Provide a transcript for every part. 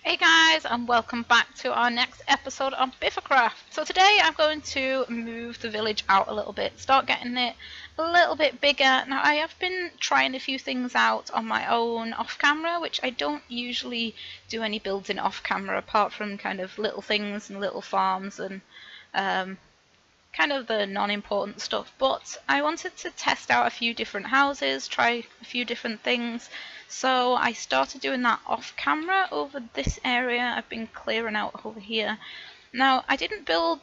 Hey guys, and welcome back to our next episode on Biffacraft. So today I'm going to move the village out a little bit, start getting it a little bit bigger. Now I have been trying a few things out on my own off camera, which I don't usually do any building off camera apart from kind of little things and little farms and kind of the non-important stuff, but I wanted to test out a few different houses, try a few different things, so I started doing that off camera over this area. I've been clearing out over here. Now I didn't build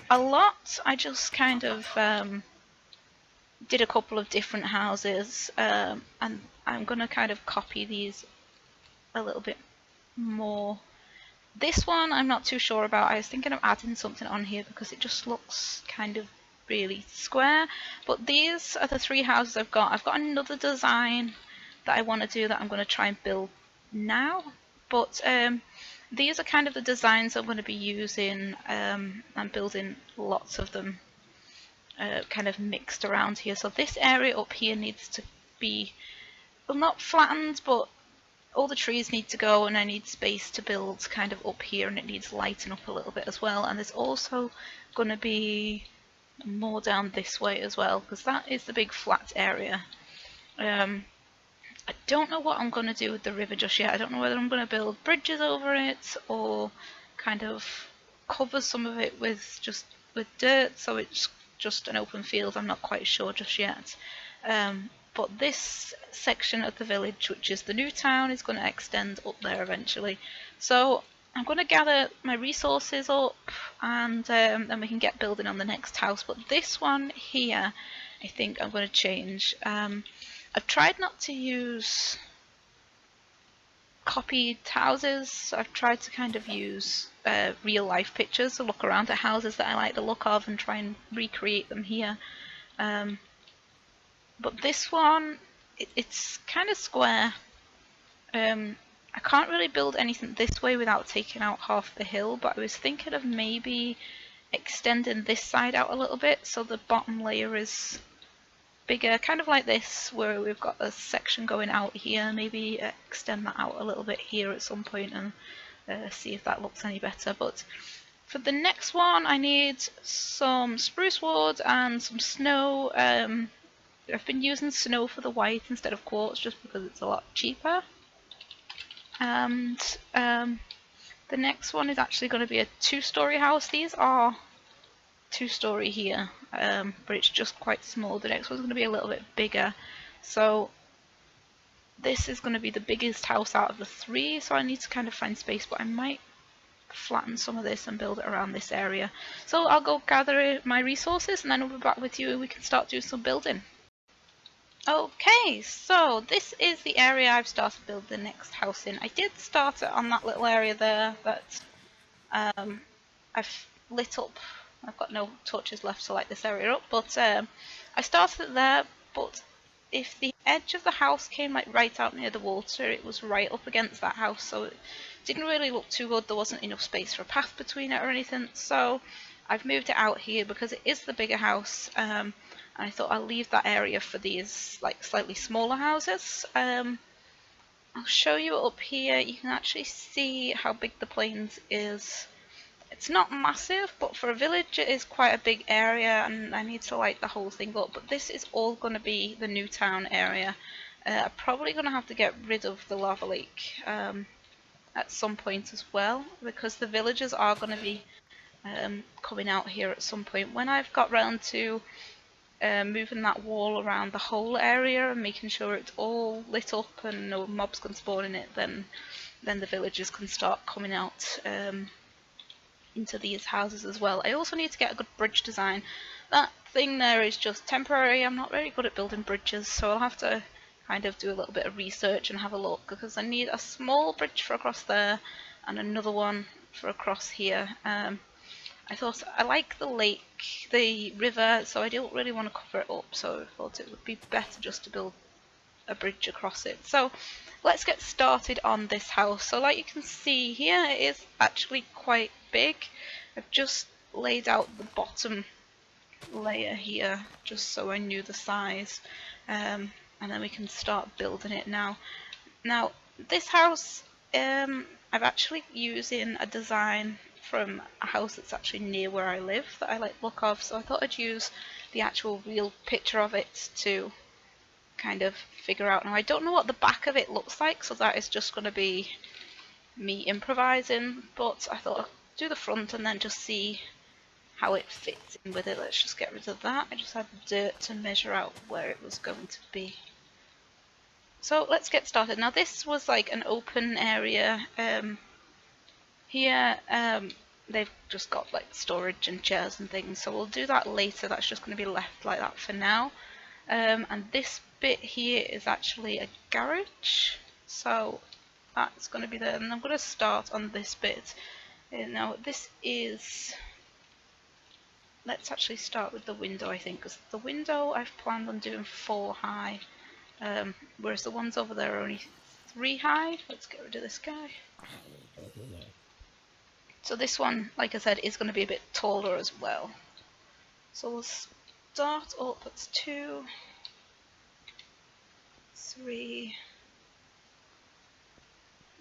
a lot, I just kind of did a couple of different houses, and I'm gonna kind of copy these a little bit more. This one I'm not too sure about. I was thinking of adding something on here because it just looks kind of really square. But these are the three houses I've got. I've got another design that I want to do that I'm going to try and build now. But these are kind of the designs I'm going to be using. I'm building lots of them kind of mixed around here. So this area up here needs to be, well, not flattened, but all the trees need to go, and I need space to build kind of up here, and it needs lighting up a little bit as well. And there's also going to be more down this way as well, because that is the big flat area. I don't know what I'm going to do with the river just yet. I don't know whether I'm going to build bridges over it or kind of cover some of it with dirt so it's just an open field. I'm not quite sure just yet. But this section of the village, which is the new town, is going to extend up there eventually. So I'm going to gather my resources up, and then we can get building on the next house. But this one here, I think I'm going to change. I've tried not to use copied houses. I've tried to kind of use real life pictures to look around at houses that I like the look of and try and recreate them here. But this one, it's kind of square. I can't really build anything this way without taking out half the hill, but I was thinking of maybe extending this side out a little bit so the bottom layer is bigger, kind of like this, where we've got a section going out here. Maybe extend that out a little bit here at some point and see if that looks any better. But for the next one, I need some spruce wood and some snow. I've been using snow for the white instead of quartz just because it's a lot cheaper. And the next one is actually going to be a two-story house. These are two-story here, but it's just quite small. The next one's going to be a little bit bigger. So this is going to be the biggest house out of the three, so I need to kind of find space, but I might flatten some of this and build it around this area. So I'll go gather my resources and then I'll be back with you and we can start doing some building. Okay, so this is the area I've started building the next house in. I did start it on that little area there that I've lit up. I've got no torches left to light this area up, but I started it there. But if the edge of the house came like right out near the water, it was right up against that house, so it didn't really look too good. There wasn't enough space for a path between it or anything, so I've moved it out here because it is the bigger house. And I thought I'll leave that area for these like slightly smaller houses. I'll show you up here. You can actually see how big the plains is. It's not massive, but for a village it is quite a big area, and I need to light the whole thing up. But this is all going to be the new town area. I'm probably going to have to get rid of the lava lake at some point as well, because the villagers are going to be coming out here at some point. When I've got round to moving that wall around the whole area and making sure it's all lit up and no mobs can spawn in it, then the villagers can start coming out into these houses as well. I also need to get a good bridge design. That thing there is just temporary. I'm not very good at building bridges, so I'll have to kind of do a little bit of research and have a look, because I need a small bridge for across there and another one for across here. I thought I like the lake, the river, so I don't really want to cover it up, so I thought it would be better just to build a bridge across it. So let's get started on this house. So like you can see here, it is actually quite big. I've just laid out the bottom layer here just so I knew the size, and then we can start building it now. Now this house I've actually using a design from a house that's actually near where I live that I like the look of, so I thought I'd use the actual real picture of it to kind of figure out. Now I don't know what the back of it looks like, so that is just going to be me improvising, but I thought I'd do the front and then just see how it fits in with it. Let's just get rid of that. I just had dirt to measure out where it was going to be. So let's get started. Now this was like an open area. Here they've just got like storage and chairs and things, so we'll do that later. That's just going to be left like that for now. And this bit here is actually a garage, so that's going to be there. And I'm going to start on this bit. Now this is, let's actually start with the window, I think, because the window I've planned on doing 4 high, whereas the ones over there are only 3 high. Let's get rid of this guy. So this one, like I said, is going to be a bit taller as well. So we'll start up at 2, 3,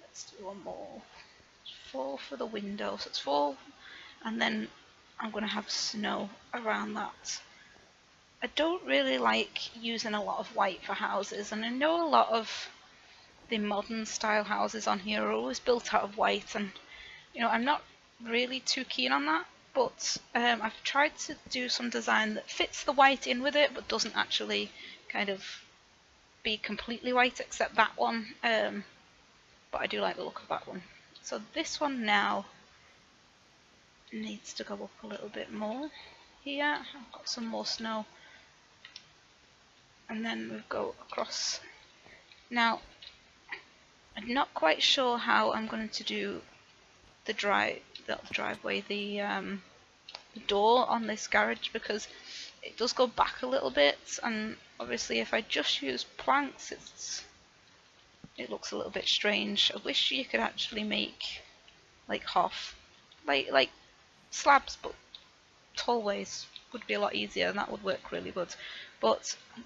let's do one more, 4 for the window, so it's 4, and then I'm going to have snow around that. I don't really like using a lot of white for houses, and I know a lot of the modern style houses on here are always built out of white, and you know, I'm not really too keen on that, but I've tried to do some design that fits the white in with it but doesn't actually kind of be completely white, except that one, but I do like the look of that one. So this one now needs to go up a little bit more here. I've got some more snow, and then we'll go across. Now I'm not quite sure how I'm going to do the driveway, the door on this garage, because it does go back a little bit, and obviously if I just use planks it looks a little bit strange. I wish you could actually make like half like slabs, but tall ways would be a lot easier and that would work really good, but I'm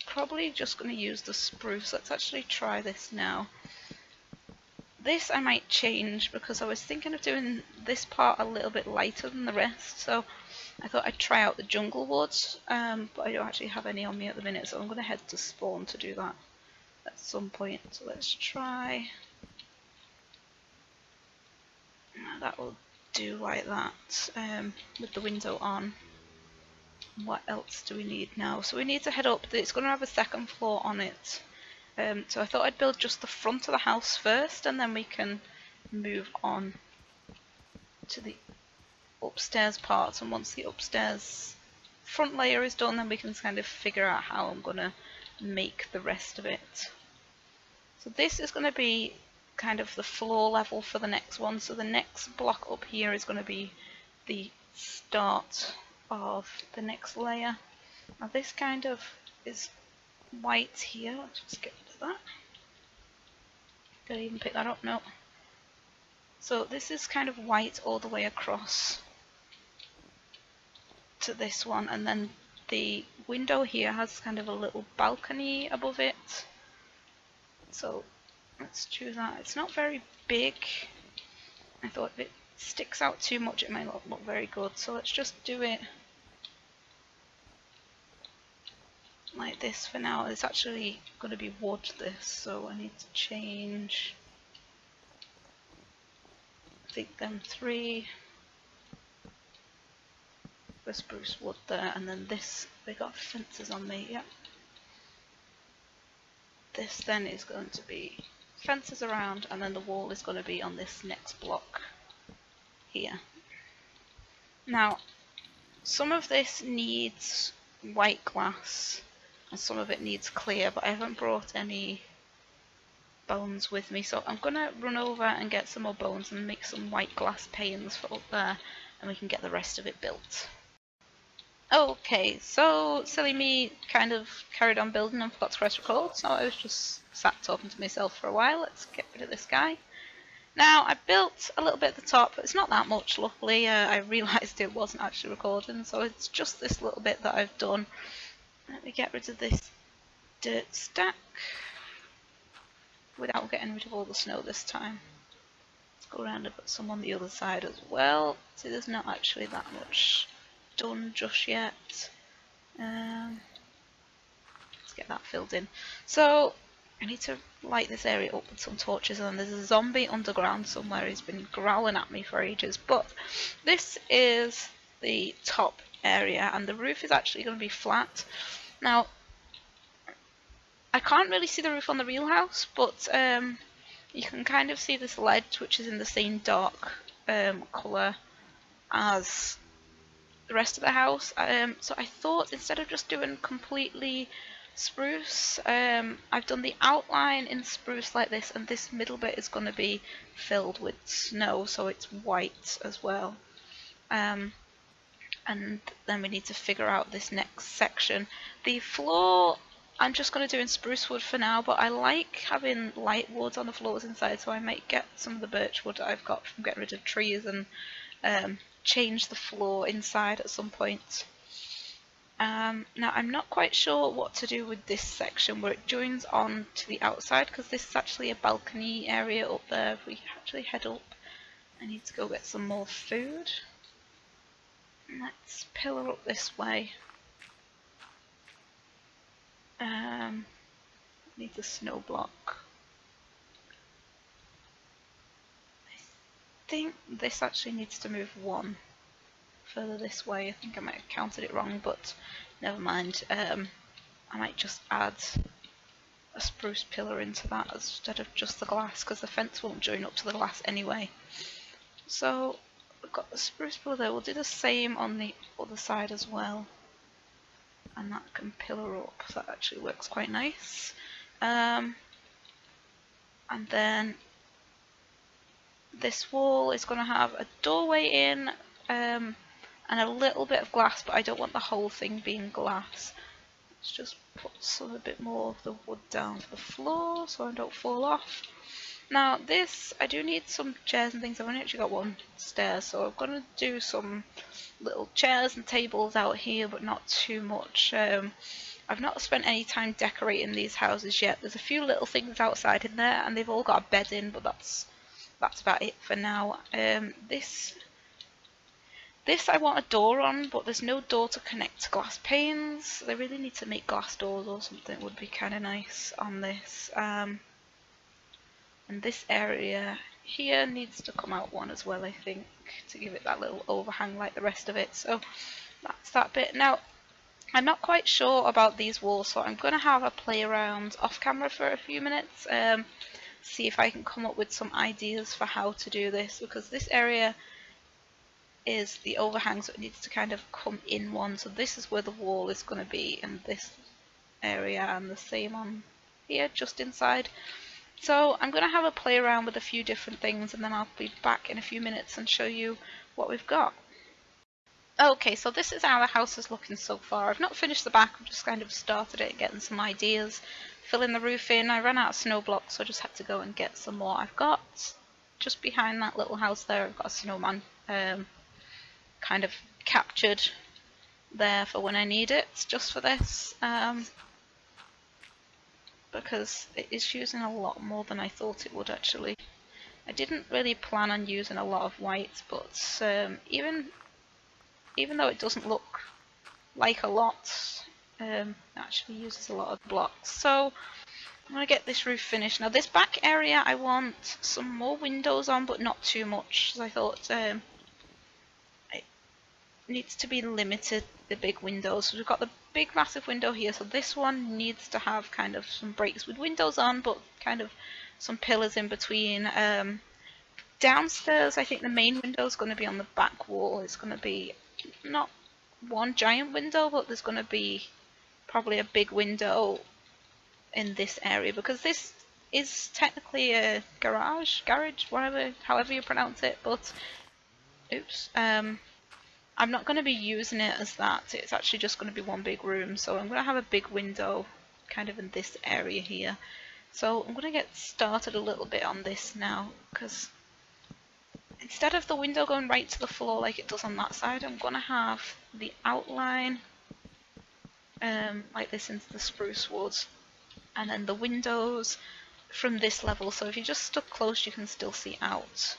probably just going to use the spruce. Let's actually try this now. This I might change because I was thinking of doing this part a little bit lighter than the rest, so I thought I'd try out the jungle woods, but I don't actually have any on me at the minute, so I'm going to head to spawn to do that at some point. So let's try, that will do like that, with the window on. What else do we need now? So we need to head up. It's going to have a second floor on it. So I thought I'd build just the front of the house first, and then we can move on to the upstairs part. And once the upstairs front layer is done, then we can kind of figure out how I'm going to make the rest of it. So this is going to be kind of the floor level for the next one. So the next block up here is going to be the start of the next layer. Now this kind of is white here. Let's just get rid of that. Did I even pick that up? No. So this is kind of white all the way across to this one, and then the window here has kind of a little balcony above it. So let's do that. It's not very big. I thought if it sticks out too much it might not look very good, so let's just do it like this for now. It's actually going to be wood, this, so I need to change, I think, them 3, the spruce wood there, and then this, they got fences on me, yeah. This then is going to be fences around, and then the wall is going to be on this next block here. Now some of this needs white glass and some of it needs clear, but I haven't brought any bones with me, so I'm gonna run over and get some more bones and make some white glass panes for up there, and we can get the rest of it built. Okay, so silly me kind of carried on building and forgot to press record, so I was just sat talking to myself for a while. Let's get rid of this guy. Now I built a little bit at the top, but it's not that much, luckily. I realised it wasn't actually recording, so it's just this little bit that I've done. Let me get rid of this dirt stack without getting rid of all the snow this time. go around and put some on the other side as well. See, there's not actually that much done just yet. Let's get that filled in. So I need to light this area up with some torches, and there's a zombie underground somewhere. He's been growling at me for ages. But this is the top area, and the roof is actually going to be flat. Now, I can't really see the roof on the real house, but you can kind of see this ledge, which is in the same dark colour as the rest of the house. So I thought, instead of just doing completely spruce, I've done the outline in spruce like this, and this middle bit is going to be filled with snow, so it's white as well. And then we need to figure out this next section. The floor I'm just going to do in spruce wood for now, but I like having light wood on the floors inside, so I might get some of the birch wood that I've got from getting rid of trees and change the floor inside at some point. Now I'm not quite sure what to do with this section where it joins on to the outside, because this is actually a balcony area up there. If we actually head up, I need to go get some more food. Let's pillar up this way. Need the snow block. I think this actually needs to move one further this way. I think I might have counted it wrong, but never mind. I might just add a spruce pillar into that instead of just the glass, because the fence won't join up to the glass anyway. So we've got the spruce pillar there. We'll do the same on the other side as well, and that can pillar up. So that actually works quite nice. And then this wall is going to have a doorway in and a little bit of glass, but I don't want the whole thing being glass. Let's just put a bit more of the wood down to the floor so I don't fall off. Now this, I do need some chairs and things. I've only actually got one stairs, so I'm going to do some little chairs and tables out here, but not too much. I've not spent any time decorating these houses yet. There's a few little things outside in there, and they've all got a bed in, but that's about it for now. This I want a door on, but there's no door to connect to glass panes. They really need to make glass doors or something. Would be kind of nice on this. And this area here needs to come out one as well, I think, to give it that little overhang like the rest of it. So that's that bit. Now, I'm not quite sure about these walls, so I'm going to have a play around off camera for a few minutes, see if I can come up with some ideas for how to do this, because this area is the overhang, so it needs to kind of come in one. So this is where the wall is going to be in this area, and the same on here, just inside. So I'm going to have a play around with a few different things, and then I'll be back in a few minutes and show you what we've got. Okay, so this is how the house is looking so far. I've not finished the back, I've just kind of started it, getting some ideas, filling the roof in. I ran out of snow blocks, so I just had to go and get some more. I've got, just behind that little house there, I've got a snowman kind of captured there for when I need it, just for this, because it is using a lot more than I thought it would actually. I didn't really plan on using a lot of white, but even though it doesn't look like a lot, it actually uses a lot of blocks. So I'm going to get this roof finished. Now this back area I want some more windows on, but not too much, as I thought it needs to be limited, the big windows. So we've got the big massive window here, so this one needs to have kind of some breaks with windows on, but kind of some pillars in between. Downstairs I think the main window is going to be on the back wall. It's going to be not one giant window, but there's going to be probably a big window in this area, because this is technically a garage, however you pronounce it, but oops, I'm not going to be using it as that. It's actually just going to be one big room, so I'm going to have a big window kind of in this area here. So I'm going to get started a little bit on this now, because instead of the window going right to the floor like it does on that side, I'm going to have the outline like this into the spruce wood, and then the windows from this level, so if you just stuck close you can still see out.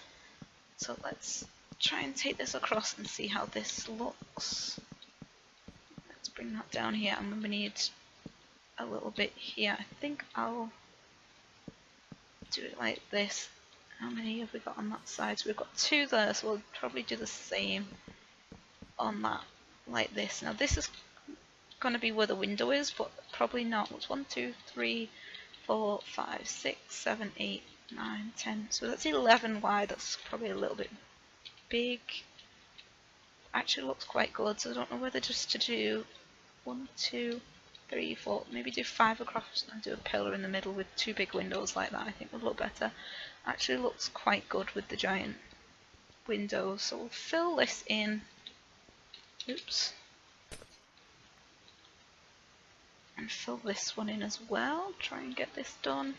So let's try and take this across and see how this looks. Let's bring that down here, and we need a little bit here. I think I'll do it like this. How many have we got on that side? So we've got 2 there, so we'll probably do the same on that, like this. Now this is going to be where the window is, but probably not. It's 1, 2, 3, 4, 5, 6, 7, 8, 9, 10. So that's 11 wide. That's probably a little bit big. Actually looks quite good, so I don't know whether just to do 1, 2, 3, 4, maybe do 5 across and do a pillar in the middle with 2 big windows like that. I think would look better. Actually looks quite good with the giant windows. So we'll fill this in. Oops. And fill this one in as well. Try and get this done.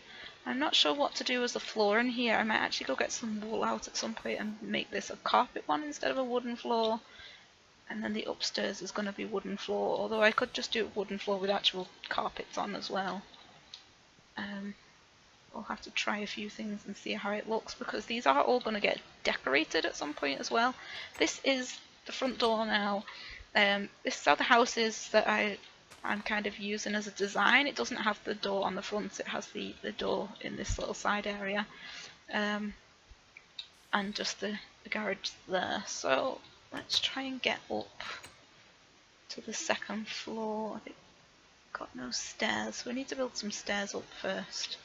I'm not sure what to do as the floor in here. I might actually go get some wool out at some point and make this a carpet one instead of a wooden floor. And then the upstairs is going to be wooden floor, although I could just do a wooden floor with actual carpets on as well. We'll have to try a few things and see how it looks, because these are all going to get decorated at some point as well. This is the front door now. This is how the house is that I'm kind of using as a design. It doesn't have the door on the front, it has the door in this little side area. And just the garage there. So let's try and get up to the 2nd floor. I've got no stairs, so we need to build some stairs up first.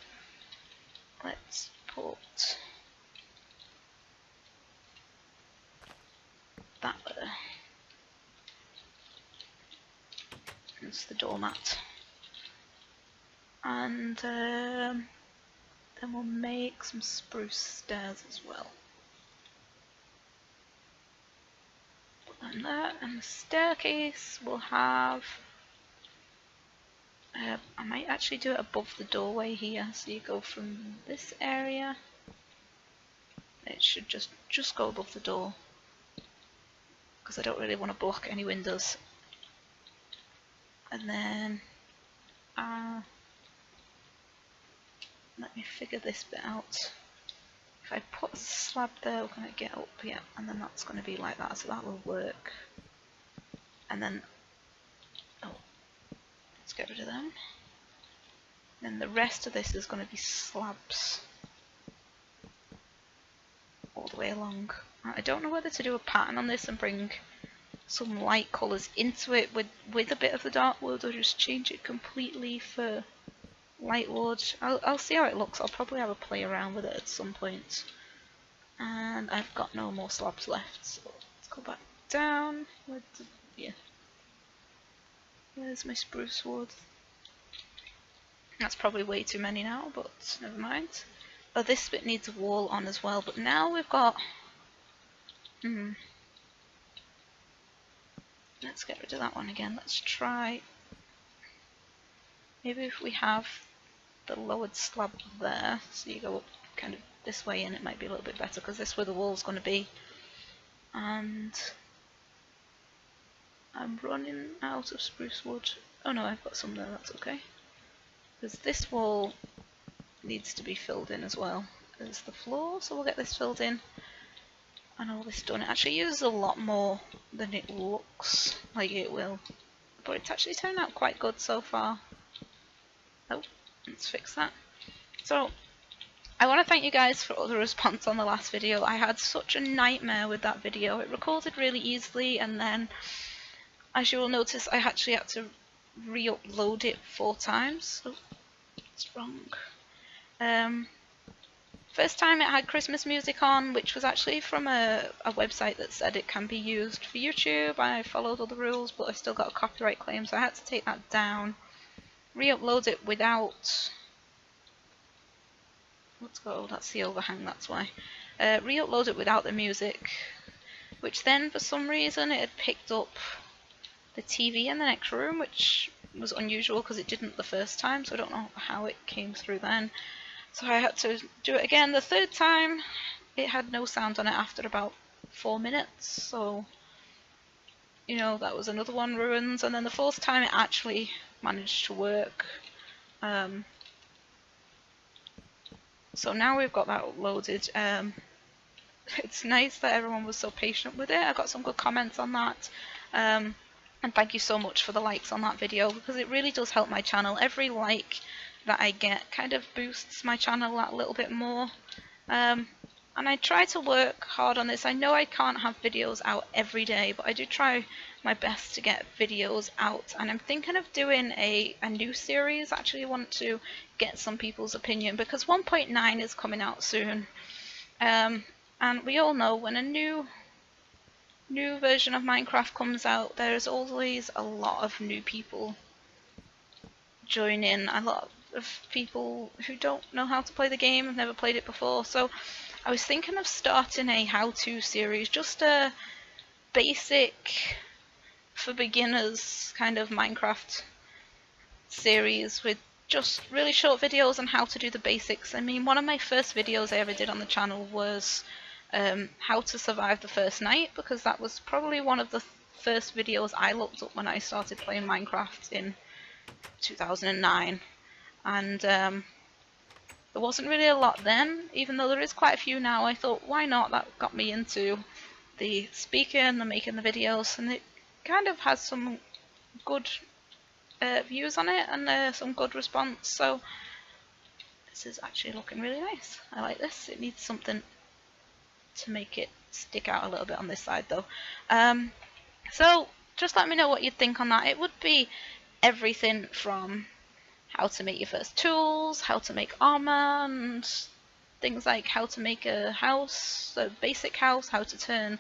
Let's put that there. It's the doormat. And then we'll make some spruce stairs as well. Put them there, and the staircase will have I might actually do it above the doorway here, so you go from this area. It should just go above the door, because I don't really want to block any windows. And then let me figure this bit out. If I put a slab there, we're going to get up here, and then that's going to be like that, so that will work. And then let's get rid of them. Then the rest of this is going to be slabs all the way along. I don't know whether to do a pattern on this and bring some light colours into it with a bit of the dark wood, or just change it completely for light wood. I'll see how it looks. I'll probably have a play around with it at some point. And I've got no more slabs left, so let's go back down. Where's my spruce wood? That's probably way too many now, but never mind. Oh, this bit needs a wall on as well, but now we've got... Let's get rid of that one again. Let's try... Maybe if we have the lowered slab there, so you go up kind of this way in, it might be a little bit better, because this is where the wall's going to be. And I'm running out of spruce wood. Oh no, I've got some there, that's okay. Because this wall needs to be filled in as well as the floor, so we'll get this filled in and all this done. It actually uses a lot more than it looks like it will, but it's actually turned out quite good so far. Oh, let's fix that. So I want to thank you guys for all the response on the last video. I had such a nightmare with that video. It recorded really easily, and then, as you will notice, I actually had to re-upload it 4 times. Oh, it's wrong. First time it had Christmas music on, which was actually from a website that said it can be used for YouTube. I followed all the rules, but I still got a copyright claim, so I had to take that down. Re-upload it without... Let's go, that's the overhang, that's why. Re-upload it without the music, which then for some reason it had picked up the TV in the next room, which was unusual because it didn't the first time, so I don't know how it came through then. So I had to do it again. The 3rd time it had no sound on it after about 4 minutes, so you know, that was another one ruined. And then the 4th time it actually managed to work. So now we've got that uploaded. it's nice that everyone was so patient with it. I got some good comments on that. And thank you so much for the likes on that video, because it really does help my channel. Every like that I get kind of boosts my channel that little bit more. And I try to work hard on this. I know I can't have videos out every day, but I do try my best to get videos out. And I'm thinking of doing a new series. I actually want to get some people's opinion, because 1.9 is coming out soon. And we all know when a new version of Minecraft comes out, there's always a lot of new people join in. A lot of people who don't know how to play the game, have never played it before. So I was thinking of starting a how-to series, just a basic for beginners kind of Minecraft series with just really short videos on how to do the basics. I mean, one of my first videos I ever did on the channel was how to survive the first night, because that was probably one of the first videos I looked up when I started playing Minecraft in 2009. And there wasn't really a lot then, even though there is quite a few now. I thought, why not? That got me into the speaking and the making the videos, and it kind of has some good views on it and some good response. So this is actually looking really nice. I like this. It needs something to make it stick out a little bit on this side though. So just let me know what you think on that. It would be everything from how to make your first tools, how to make armor, and things like how to make a house, a basic house, how to turn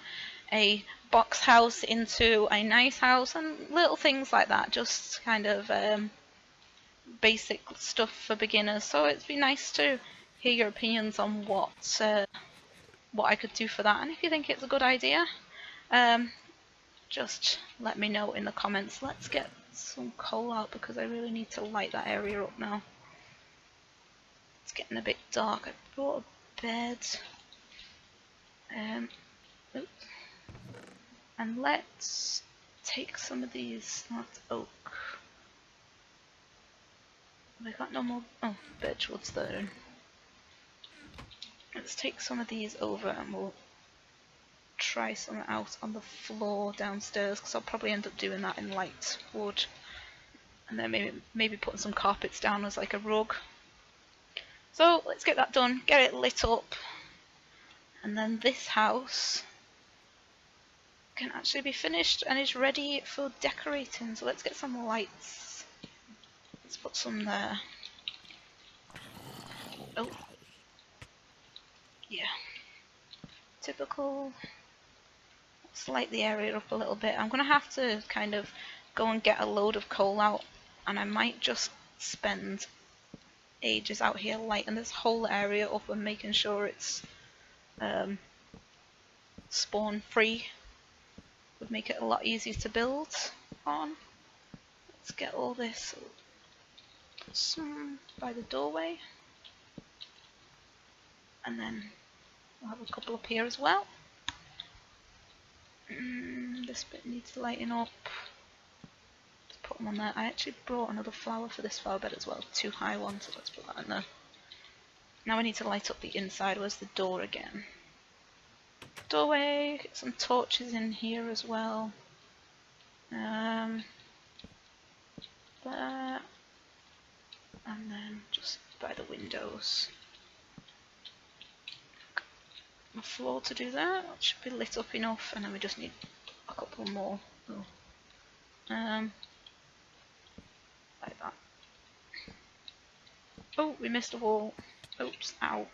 a box house into a nice house, and little things like that. Just kind of basic stuff for beginners. So it'd be nice to hear your opinions on what I could do for that, and if you think it's a good idea, just let me know in the comments. Let's get some coal out, because I really need to light that area up now. It's getting a bit dark. I brought a bed. Oops. And let's take some of these. That's oak. Have I got no more? Oh, birchwood's there. Let's take some of these over and we'll try some out on the floor downstairs, because I'll probably end up doing that in light wood, and then maybe putting some carpets down as like a rug. So let's get that done, get it lit up, and then this house can actually be finished and is ready for decorating. So let's get some lights. Let's put some there. Oh, yeah, typical. Let's light the area up a little bit. I'm going to have to kind of go and get a load of coal out, and I might just spend ages out here lighting this whole area up and making sure it's spawn free. Would make it a lot easier to build on. Let's get all this, put some by the doorway, and then we'll have a couple up here as well. This bit needs lighting up. Let's put them on there. I actually brought another flower for this flower bed as well, 2 high ones, so let's put that in there. Now we need to light up the inside. Where's the door again? Doorway, get some torches in here as well. There. And then just by the windows. The floor to do that. It should be lit up enough, and then we just need a couple more. Oh. Like that. Oh, we missed a wall. Oops, ow.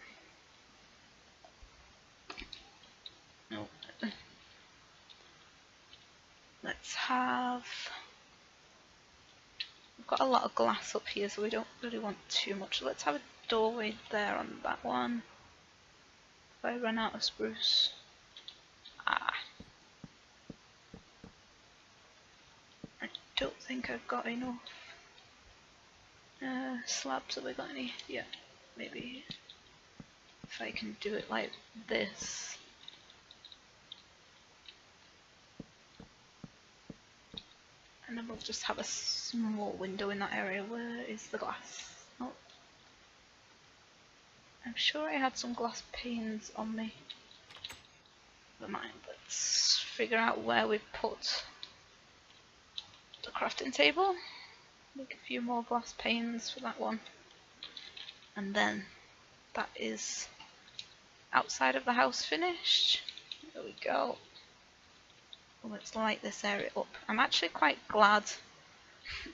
No. Let's have. We've got a lot of glass up here, so we don't really want too much. So let's have a doorway there on that one. If I run out of spruce. I don't think I've got enough. Slabs, have we got any? Yeah, maybe. If I can do it like this. And then we'll just have a small window in that area. Where is the glass? Oh. I'm sure I had some glass panes on me. Never mind, let's figure out where we put the crafting table. Make a few more glass panes for that one. And then that is outside of the house finished. There we go. Let's light this area up. I'm actually quite glad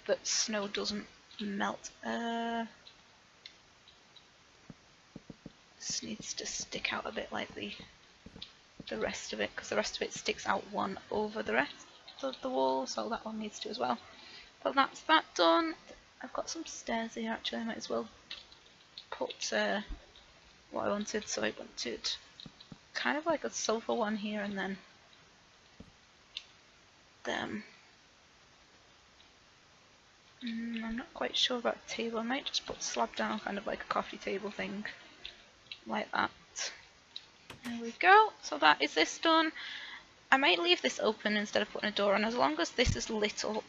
that snow doesn't melt. This needs to stick out a bit like the rest of it, because the rest of it sticks out one over the rest of the wall, so that one needs to as well. But that's that done. I've got some stairs here actually, I might as well put what I wanted. So I wanted kind of like a sofa one here, and then them. I'm not quite sure about a table. I might just put slab down, kind of like a coffee table thing, like that. There we go. So that is this done. I might leave this open instead of putting a door on. As long as this is lit up,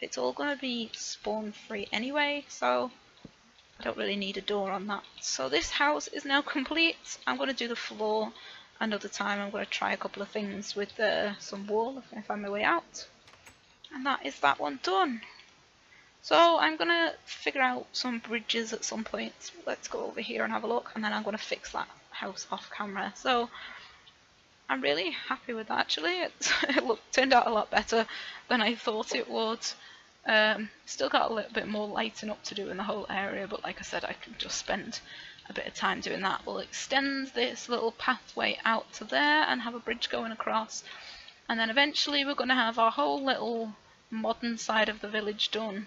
it's all going to be spawn free anyway, so I don't really need a door on that. So this house is now complete. I'm going to do the floor another time. I'm going to try a couple of things with some wall if I find my way out. And that is that one done. So I'm going to figure out some bridges at some point. Let's go over here and have a look, and then I'm going to fix that house off camera. So I'm really happy with that actually. It turned out a lot better than I thought it would. Still got a little bit more lighting up to do in the whole area, but like I said, I can just spend a bit of time doing that. We'll extend this little pathway out to there and have a bridge going across, and then eventually we're going to have our whole little modern side of the village done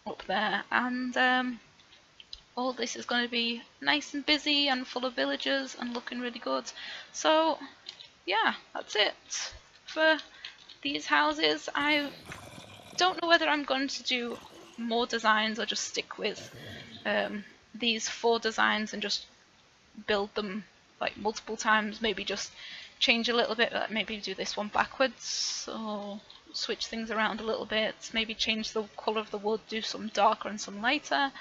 up there, and all this is going to be nice and busy and full of villagers and looking really good. So yeah, that's it for these houses. I don't know whether I'm going to do more designs or just stick with these 4 designs and just build them like multiple times. Maybe just change a little bit, maybe do this one backwards or switch things around a little bit, maybe change the colour of the wood, do some darker and some lighter,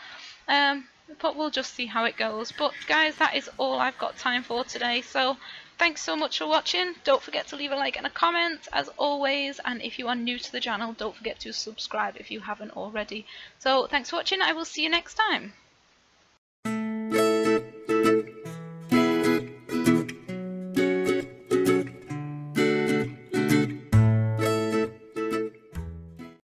but we'll just see how it goes. But guys, that is all I've got time for today, so thanks so much for watching. Don't forget to leave a like and a comment as always, and if you are new to the channel, don't forget to subscribe if you haven't already. So thanks for watching. I will see you next time.